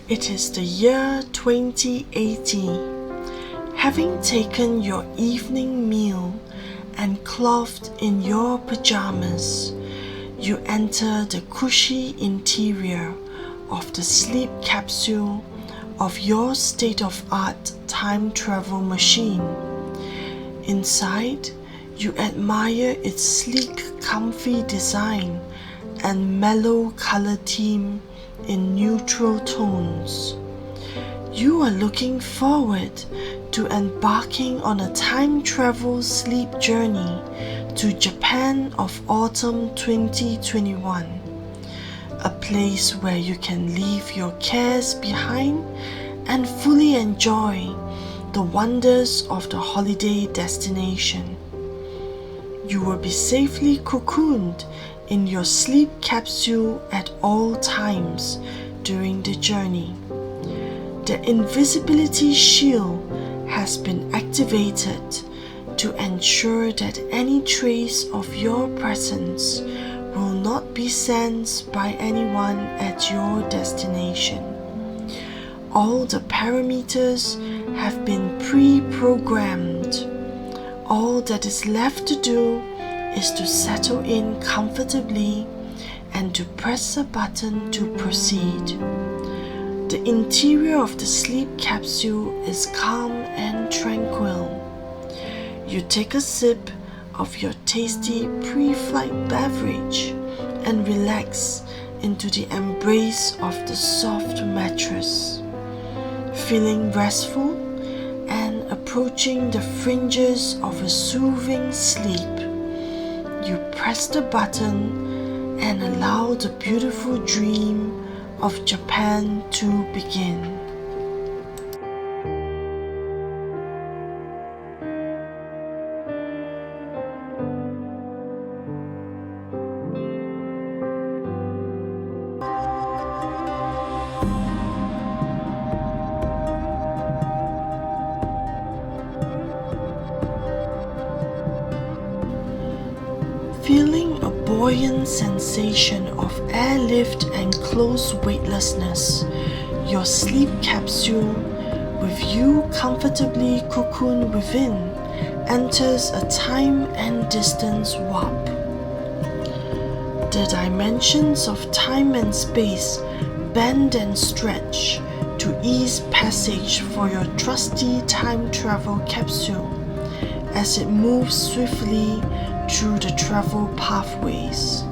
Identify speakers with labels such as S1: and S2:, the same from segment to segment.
S1: It is the year 2080. Having taken your evening meal and clothed in your pajamas, you enter the cushy interior of the sleep capsule of your state-of-art time travel machine. Inside, you admire its sleek, comfy design and mellow color theme in neutral tones. You are looking forward to embarking on a time travel sleep journey to Japan of autumn 2021, a place where you can leave your cares behind and fully enjoy the wonders of the holiday destination. You will be safely cocooned in your sleep capsule at all times during the journey. The invisibility shield has been activated to ensure that any trace of your presence will not be sensed by anyone at your destination. All the parameters have been pre-programmed. All that is left to do is to settle in comfortably and to press a button to proceed. The interior of the sleep capsule is calm and tranquil. You take a sip of your tasty pre-flight beverage and relax into the embrace of the soft mattress. Feeling restful and approaching the fringes of a soothing sleep, you press the button and allow the beautiful dream of Japan to begin. Feeling a buoyant sensation of airlift and close weightlessness, your sleep capsule, with you comfortably cocooned within, enters a time and distance warp. The dimensions of time and space bend and stretch to ease passage for your trusty time travel capsule as it moves swiftly through the travel pathways.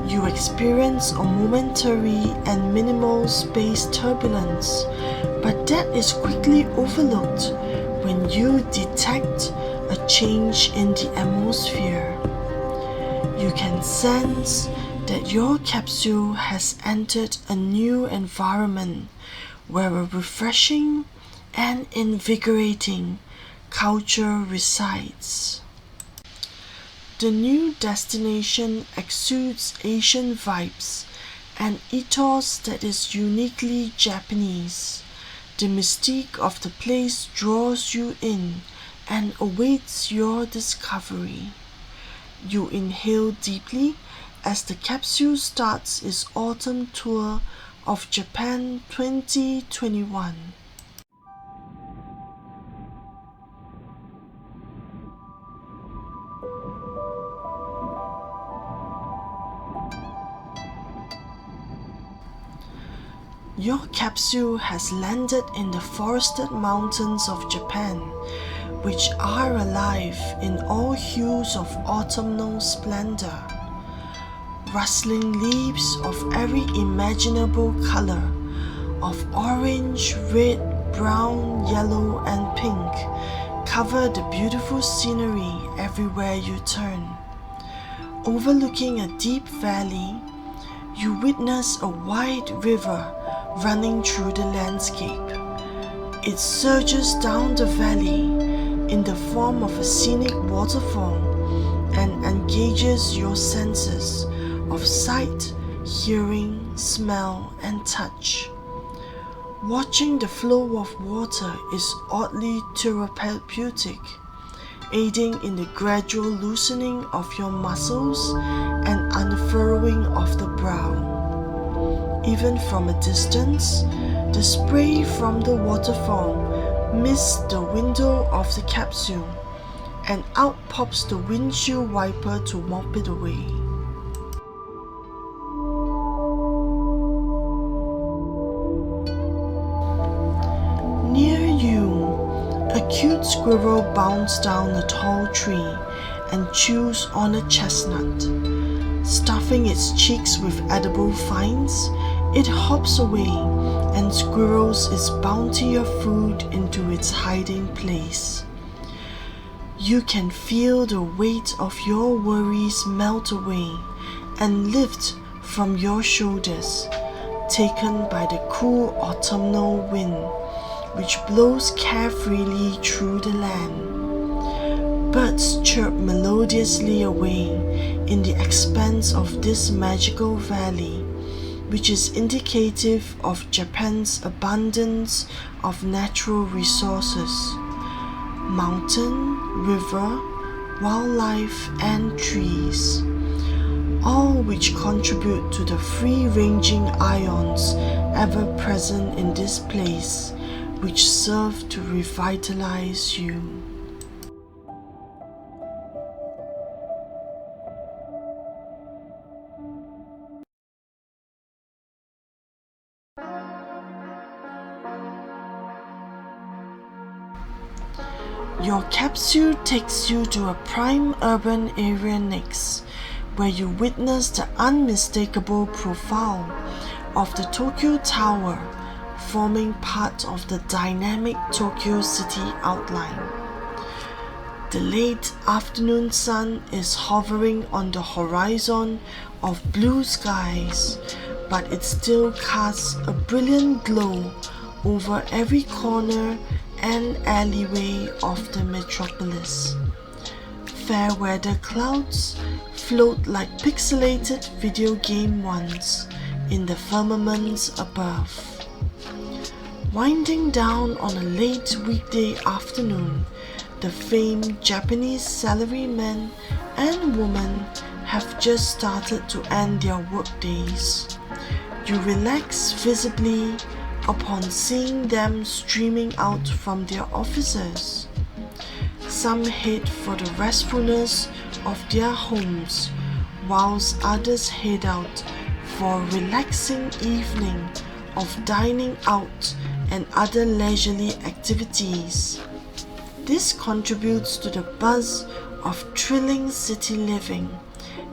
S1: You experience a momentary and minimal space turbulence, but that is quickly overlooked when you detect a change in the atmosphere. You can sense that your capsule has entered a new environment where a refreshing and invigorating culture resides. The new destination exudes Asian vibes, an ethos that is uniquely Japanese. The mystique of the place draws you in and awaits your discovery. You inhale deeply as the capsule starts its autumn tour of Japan 2021. Your capsule has landed in the forested mountains of Japan, which are alive in all hues of autumnal splendor. Rustling leaves of every imaginable color, of orange, red, brown, yellow, and pink, cover the beautiful scenery everywhere you turn. Overlooking a deep valley, you witness a wide river running through the landscape. It surges down the valley in the form of a scenic waterfall and engages your senses of sight, hearing, smell, and touch. Watching the flow of water is oddly therapeutic, aiding in the gradual loosening of your muscles and unfurrowing of the brow. Even from a distance, the spray from the waterfall missed the window of the capsule, and out pops the windshield wiper to mop it away. Near you, a cute squirrel bounds down a tall tree and chews on a chestnut. Stuffing its cheeks with edible finds, it hops away and squirrels its bounty of food into its hiding place. You can feel the weight of your worries melt away and lift from your shoulders, taken by the cool autumnal wind, which blows carefreely through the land. Birds chirp melodiously away in the expanse of this magical valley, which is indicative of Japan's abundance of natural resources: mountain, river, wildlife, and trees, all which contribute to the free-ranging ions ever present in this place, which serve to revitalize you. Your capsule takes you to a prime urban area next, where you witness the unmistakable profile of the Tokyo Tower, forming part of the dynamic Tokyo city outline. The late afternoon sun is hovering on the horizon of blue skies, but it still casts a brilliant glow over every corner and alleyway of the metropolis. Fair weather clouds float like pixelated video game ones in the firmaments above. Winding down on a late weekday afternoon, the famed Japanese salarymen and women have just started to end their workdays. You relax visibly upon seeing them streaming out from their offices. Some head for the restfulness of their homes, whilst others head out for a relaxing evening of dining out and other leisurely activities. This contributes to the buzz of thrilling city living,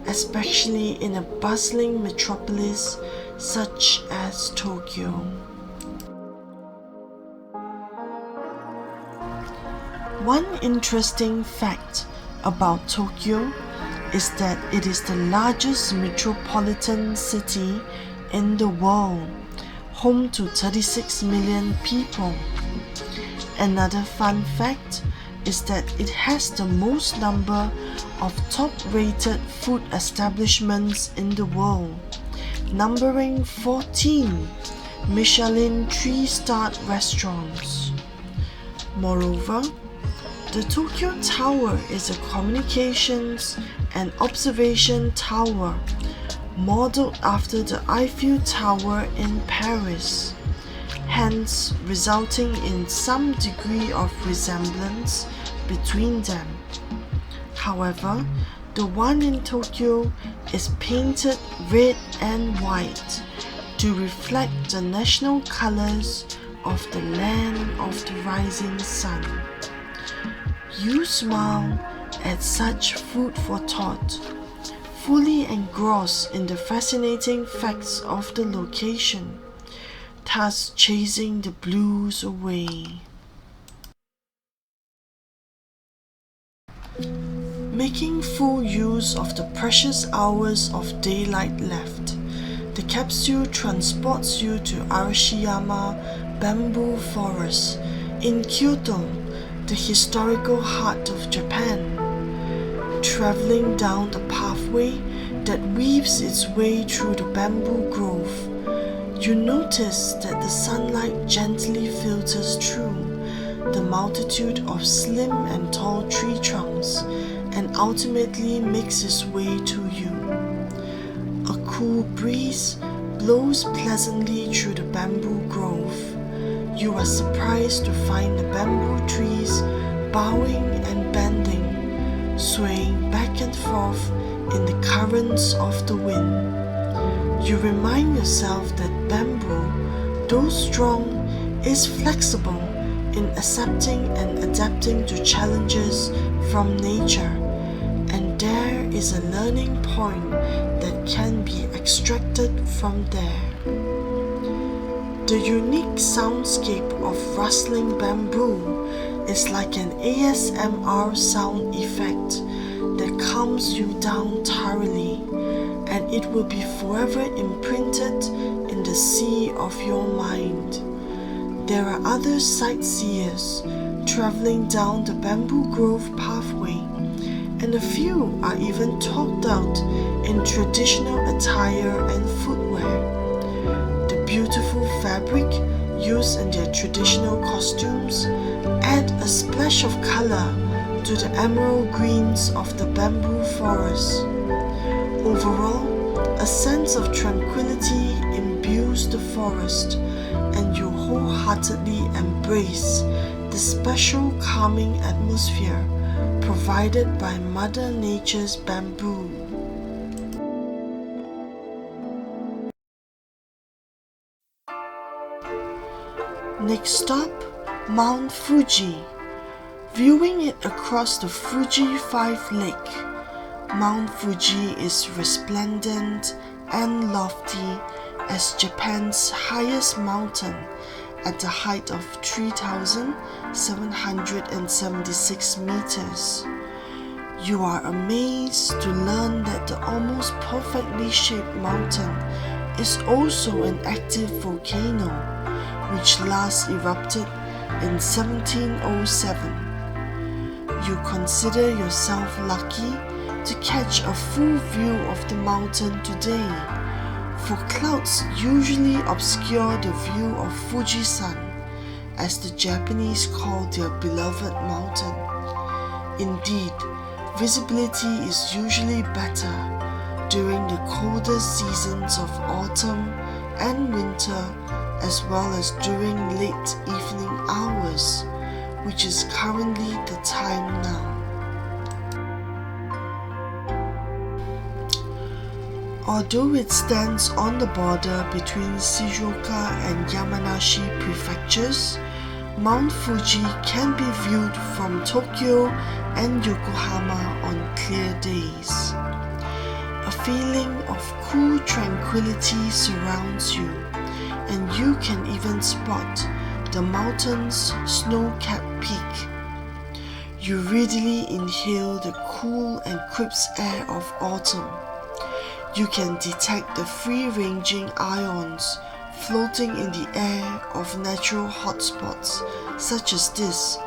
S1: especially in a bustling metropolis such as Tokyo. One interesting fact about Tokyo is that it is the largest metropolitan city in the world, home to 36 million people. Another fun fact is that it has the most number of top-rated food establishments in the world, numbering 14 Michelin 3-star restaurants. Moreover, the Tokyo Tower is a communications and observation tower modeled after the Eiffel Tower in Paris, hence resulting in some degree of resemblance between them. However, the one in Tokyo is painted red and white to reflect the national colors of the land of the rising sun. You smile at such food for thought, fully engrossed in the fascinating facts of the location, thus chasing the blues away. Making full use of the precious hours of daylight left, the capsule transports you to Arashiyama Bamboo Forest in Kyoto, the historical heart of Japan. Traveling down the pathway that weaves its way through the bamboo grove, you notice that the sunlight gently filters through the multitude of slim and tall tree trunks and ultimately makes its way to you. A cool breeze blows pleasantly through the bamboo grove. You are surprised to find the bamboo trees bowing and bending, swaying back and forth in the currents of the wind. You remind yourself that bamboo, though strong, is flexible in accepting and adapting to challenges from nature, and there is a learning point that can be extracted from there. The unique soundscape of rustling bamboo is like an ASMR sound effect that calms you down thoroughly, and it will be forever imprinted in the sea of your mind. There are other sightseers traveling down the bamboo grove pathway, and a few are even talked out in traditional attire and footwear. The beautiful fabric used in their traditional costumes add a splash of color to the emerald greens of the bamboo forest. Overall, a sense of tranquility imbues the forest, and you wholeheartedly embrace the special calming atmosphere provided by Mother Nature's bamboo. Next stop, Mount Fuji. Viewing it across the Fuji 5 Lake, Mount Fuji is resplendent and lofty as Japan's highest mountain at a height of 3,776 meters. You are amazed to learn that the almost perfectly shaped mountain is also an active volcano, which last erupted in 1707. You consider yourself lucky to catch a full view of the mountain today, for clouds usually obscure the view of Fuji-san, as the Japanese call their beloved mountain. Indeed, visibility is usually better during the colder seasons of autumn and winter, as well as during late evening hours, which is currently the time now. Although it stands on the border between Shizuoka and Yamanashi prefectures, Mount Fuji can be viewed from Tokyo and Yokohama on clear days. A feeling of cool tranquility surrounds you, and you can even spot the mountain's snow-capped peak. You readily inhale the cool and crisp air of autumn. You can detect the free-ranging ions floating in the air of natural hotspots such as this,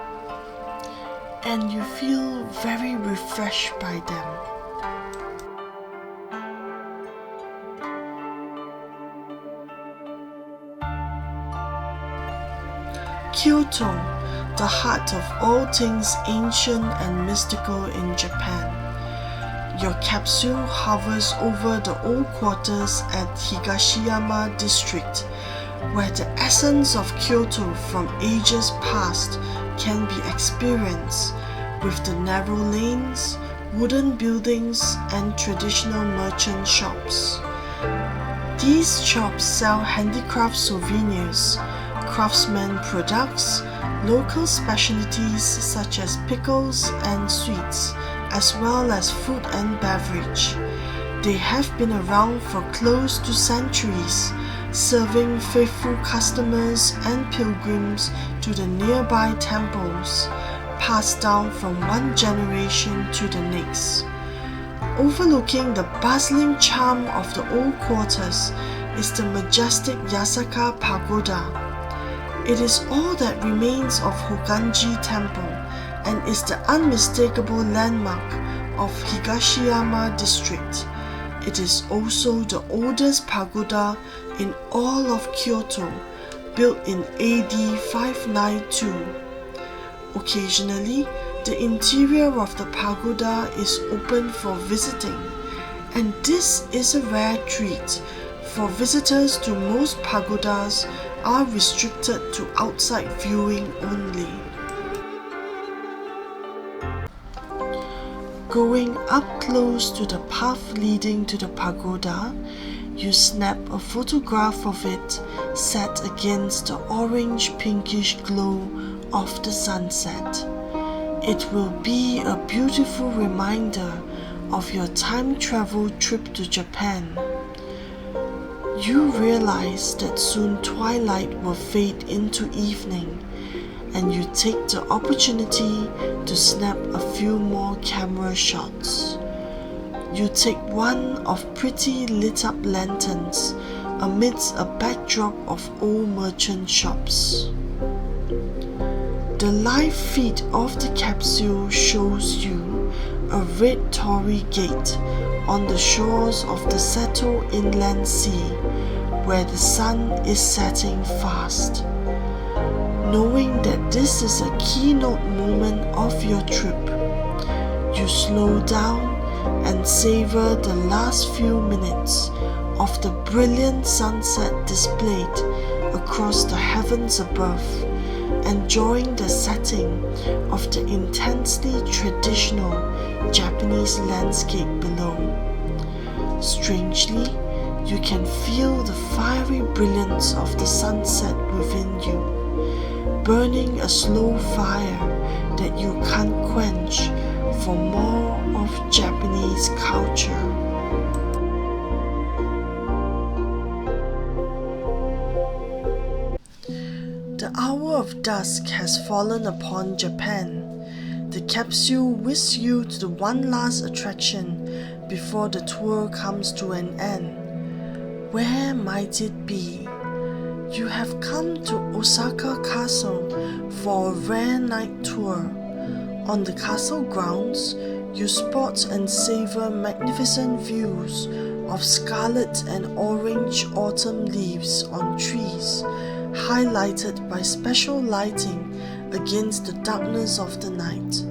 S1: and you feel very refreshed by them. Kyoto, the heart of all things ancient and mystical in Japan. Your capsule hovers over the old quarters at Higashiyama district, where the essence of Kyoto from ages past can be experienced, with the narrow lanes, wooden buildings, and traditional merchant shops. These shops sell handicraft souvenirs, craftsman products, local specialties such as pickles and sweets, as well as food and beverage. They have been around for close to centuries, serving faithful customers and pilgrims to the nearby temples, passed down from one generation to the next. Overlooking the bustling charm of the old quarters is the majestic Osaka Pagoda. It is all that remains of Hokanji Temple and is the unmistakable landmark of Higashiyama district. It is also the oldest pagoda in all of Kyoto, built in AD 592. Occasionally, the interior of the pagoda is open for visiting, and this is a rare treat for visitors to most pagodas are restricted to outside viewing only. Going up close to the path leading to the pagoda, you snap a photograph of it set against the orange-pinkish glow of the sunset. It will be a beautiful reminder of your time travel trip to Japan. You realize that soon twilight will fade into evening, and you take the opportunity to snap a few more camera shots. You take one of pretty lit up lanterns amidst a backdrop of old merchant shops. The live feed of the capsule shows you a red torii gate on the shores of the Seto Inland Sea, where the sun is setting fast. Knowing that this is a keynote moment of your trip, you slow down and savor the last few minutes of the brilliant sunset displayed across the heavens above, enjoying the setting of the intensely traditional Japanese landscape below. Strangely, you can feel the fiery brilliance of the sunset within you, burning a slow fire that you can't quench for more of Japanese culture. The hour of dusk has fallen upon Japan. The capsule whisks you to the one last attraction before the tour comes to an end. Where might it be? You have come to Osaka Castle for a rare night tour. On the castle grounds, you spot and savor magnificent views of scarlet and orange autumn leaves on trees, highlighted by special lighting against the darkness of the night.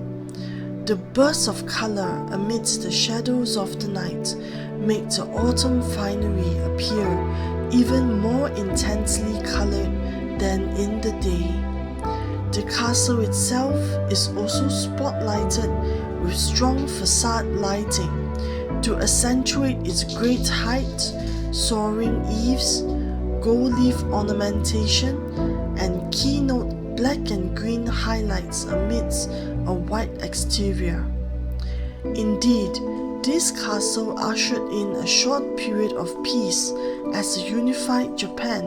S1: The bursts of color amidst the shadows of the night make the autumn finery appear even more intensely colored than in the day. The castle itself is also spotlighted with strong facade lighting to accentuate its great height, soaring eaves, gold leaf ornamentation, and keynote black and green highlights amidst a white exterior. Indeed, this castle ushered in a short period of peace as a unified Japan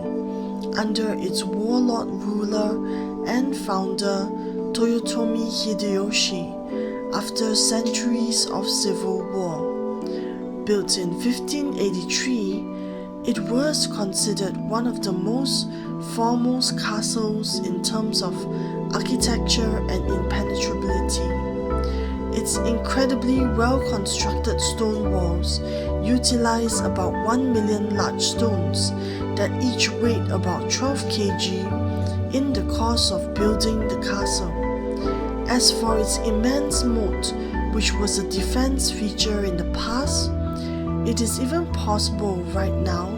S1: under its warlord ruler and founder Toyotomi Hideyoshi after centuries of civil war. Built in 1583, it was considered one of the most foremost castles in terms of architecture and impenetrability. Its incredibly well-constructed stone walls utilize about 1 million large stones that each weighed about 12 kg in the course of building the castle. As for its immense moat, which was a defense feature in the past, it is even possible right now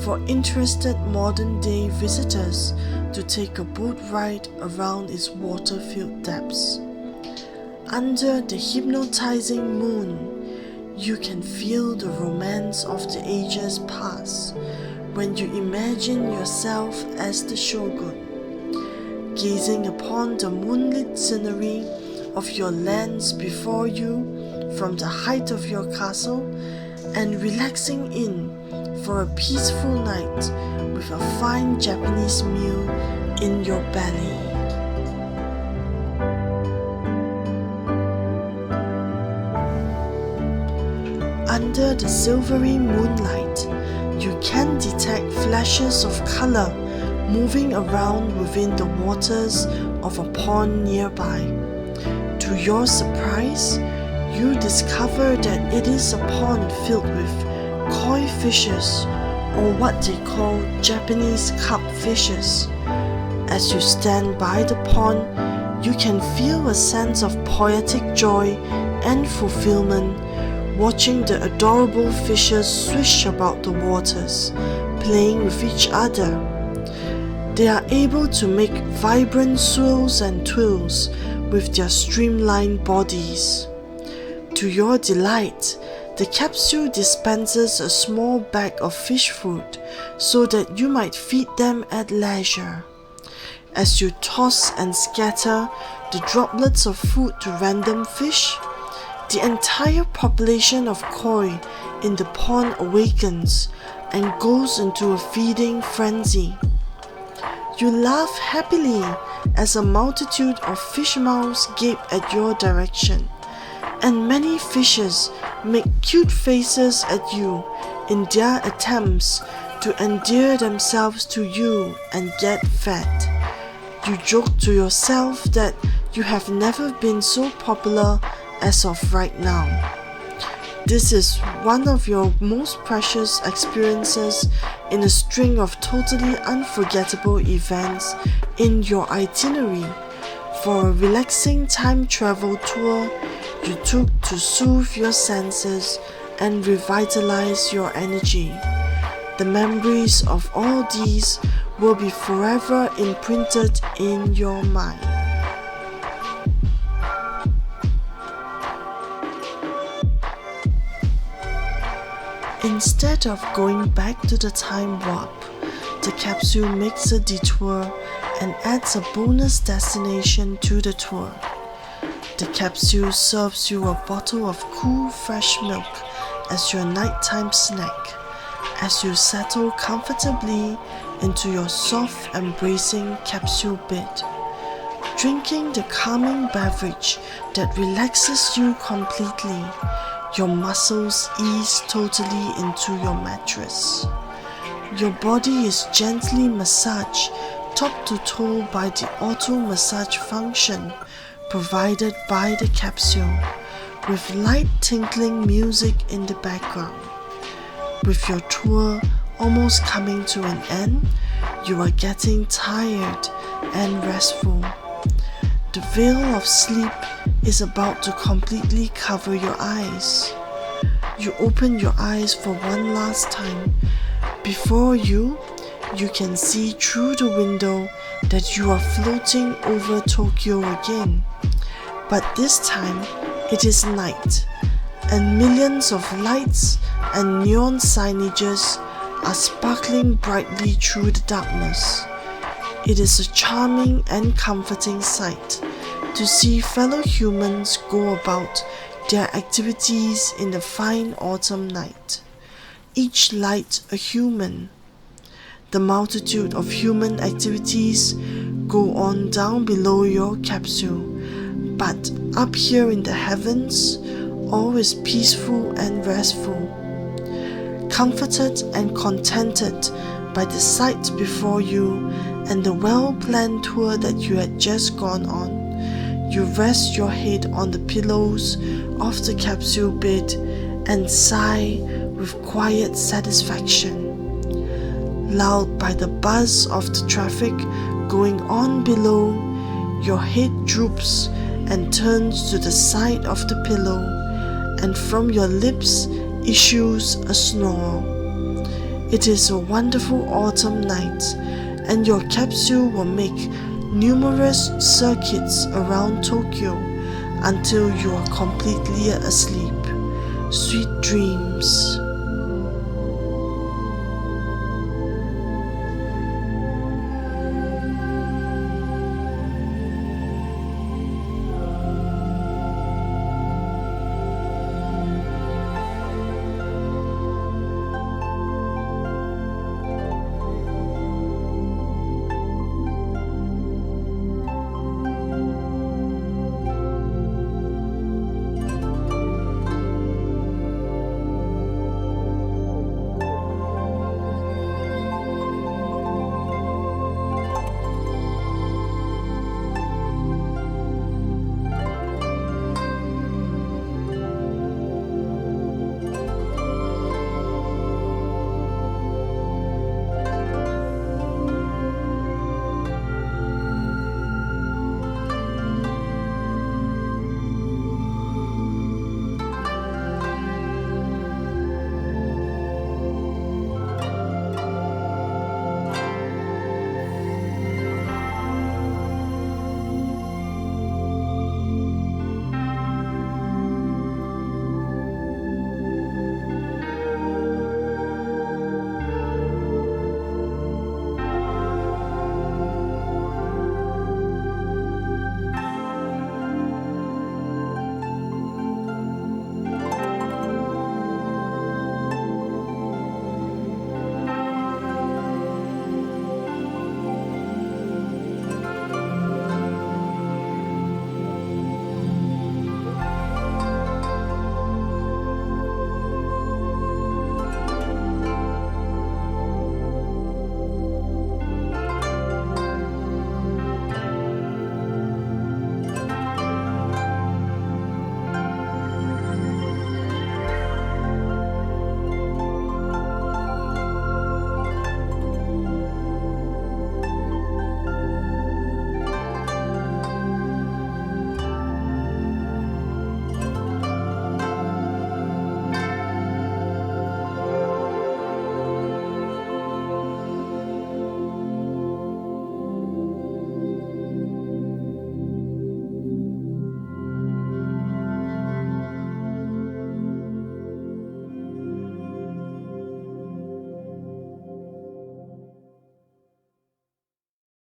S1: for interested modern-day visitors to take a boat ride around its water-filled depths. Under the hypnotizing moon, you can feel the romance of the ages past when you imagine yourself as the shogun, gazing upon the moonlit scenery of your lands before you from the height of your castle and relaxing in for a peaceful night with a fine Japanese meal in your belly. Under the silvery moonlight, you can detect flashes of color moving around within the waters of a pond nearby. To your surprise, you discover that it is a pond filled with koi fishes, or what they call Japanese cup fishes. As you stand by the pond, you can feel a sense of poetic joy and fulfillment watching the adorable fishes swish about the waters, playing with each other. They are able to make vibrant swirls and twirls with their streamlined bodies. To your delight, the capsule dispenses a small bag of fish food so that you might feed them at leisure. As you toss and scatter the droplets of food to random fish, the entire population of koi in the pond awakens and goes into a feeding frenzy. You laugh happily as a multitude of fish mouths gape at your direction, and many fishes make cute faces at you in their attempts to endear themselves to you and get fed. You joke to yourself that you have never been so popular as of right now. This is one of your most precious experiences in a string of totally unforgettable events in your itinerary for a relaxing time travel tour you took to soothe your senses and revitalize your energy. The memories of all these will be forever imprinted in your mind. Instead of going back to the time warp, the capsule makes a detour and adds a bonus destination to the tour. The capsule serves you a bottle of cool fresh milk as your nighttime snack, as you settle comfortably into your soft, embracing capsule bed, drinking the calming beverage that relaxes you completely. Your muscles ease totally into your mattress. Your body is gently massaged top to toe by the auto massage function provided by the capsule, with light tinkling music in the background. With your tour almost coming to an end, you are getting tired and restful. The veil of sleep is about to completely cover your eyes. You open your eyes for one last time. Before you can see through the window that you are floating over Tokyo again. But this time, it is night, and millions of lights and neon signages are sparkling brightly through the darkness. It is a charming and comforting sight to see fellow humans go about their activities in the fine autumn night, each light a human. The multitude of human activities go on down below your capsule, but up here in the heavens, all is peaceful and restful. Comforted and contented by the sight before you and the well-planned tour that you had just gone on, you rest your head on the pillows of the capsule bed and sigh with quiet satisfaction. Lulled by the buzz of the traffic going on below, your head droops and turns to the side of the pillow, and from your lips issues a snore. It is a wonderful autumn night, and your capsule will make numerous circuits around Tokyo until you are completely asleep. Sweet dreams.